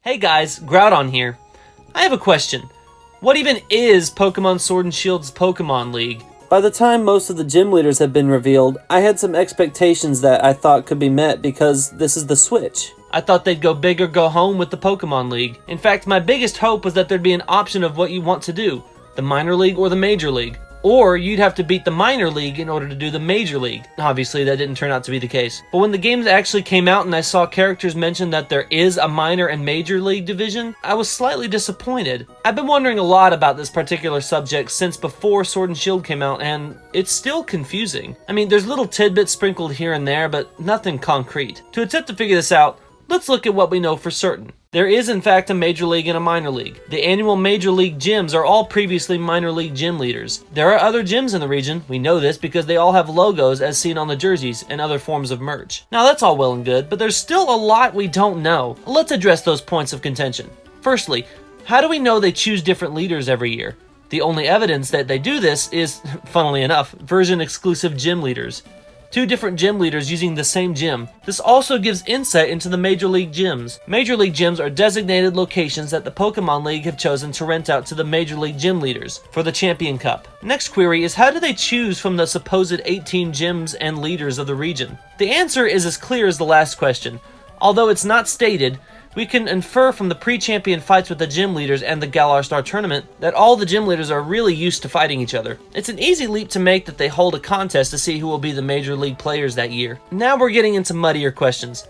Hey guys, Groudon here. I have a question. What even is Pokemon Sword and Shield's Pokemon League? By the time most of the gym leaders have been revealed, I had some expectations that I thought could be met because this is the Switch. I thought they'd go big or go home with the Pokemon League. In fact, my biggest hope was that there'd be an option of what you want to do, the minor league or the major league. Or you'd have to beat the minor league in order to do the major league. Obviously, that didn't turn out to be the case. But when the games actually came out and I saw characters mention that there is a minor and major league division, I was slightly disappointed. I've been wondering a lot about this particular subject since before Sword and Shield came out, and it's still confusing. I mean, there's little tidbits sprinkled here and there, but nothing concrete. To attempt to figure this out, let's look at what we know for certain. There is in fact a major league and a minor league. The annual major league gyms are all previously minor league gym leaders. There are other gyms in the region, we know this because they all have logos as seen on the jerseys and other forms of merch. Now that's all well and good, but there's still a lot we don't know. Let's address those points of contention. Firstly, how do we know they choose different leaders every year? The only evidence that they do this is, funnily enough, version exclusive gym leaders. 2 different gym leaders using the same gym. This also gives insight into the Major League gyms. Major League gyms are designated locations that the Pokemon League have chosen to rent out to the Major League gym leaders for the Champion Cup. Next query is, how do they choose from the supposed 18 gyms and leaders of the region? The answer is as clear as the last question. Although it's not stated, we can infer from the pre-champion fights with the gym leaders and the Galar Star tournament that all the gym leaders are really used to fighting each other. It's an easy leap to make that they hold a contest to see who will be the major league players that year. Now we're getting into muddier questions.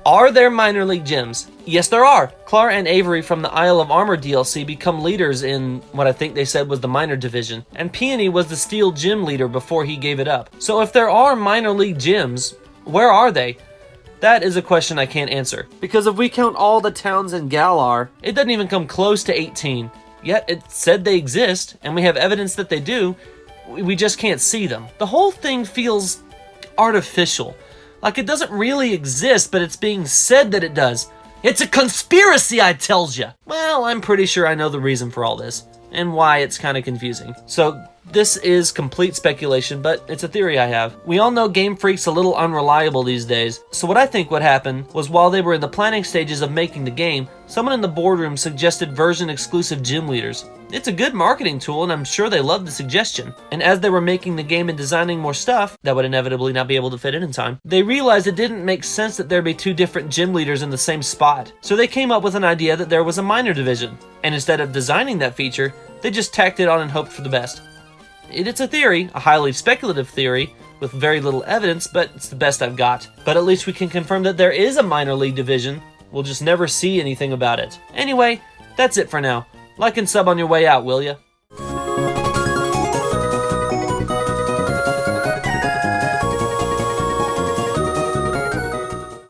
Are there minor league gyms? Yes, there are. Clara and Avery from the Isle of Armor DLC become leaders in what I think they said was the minor division, and Peony was the Steel gym leader before he gave it up. So if there are minor league gyms, where are they? That is a question I can't answer, because if we count all the towns in Galar, it doesn't even come close to 18. Yet it said they exist, and we have evidence that they do, we just can't see them. The whole thing feels artificial, like it doesn't really exist, but it's being said that it does. It's a conspiracy, I tells ya! Well, I'm pretty sure I know the reason for all this, and why it's kind of confusing. So this is complete speculation, but it's a theory I have. We all know Game Freak's a little unreliable these days, so what I think would happen was while they were in the planning stages of making the game, someone in the boardroom suggested version-exclusive gym leaders. It's a good marketing tool, and I'm sure they loved the suggestion. And as they were making the game and designing more stuff that would inevitably not be able to fit in time, they realized it didn't make sense that there'd be 2 different gym leaders in the same spot. So they came up with an idea that there was a minor division, and instead of designing that feature, they just tacked it on and hoped for the best. It's a theory, a highly speculative theory, with very little evidence, but it's the best I've got. But at least we can confirm that there is a minor league division. We'll just never see anything about it. Anyway, that's it for now. Like and sub on your way out, will ya?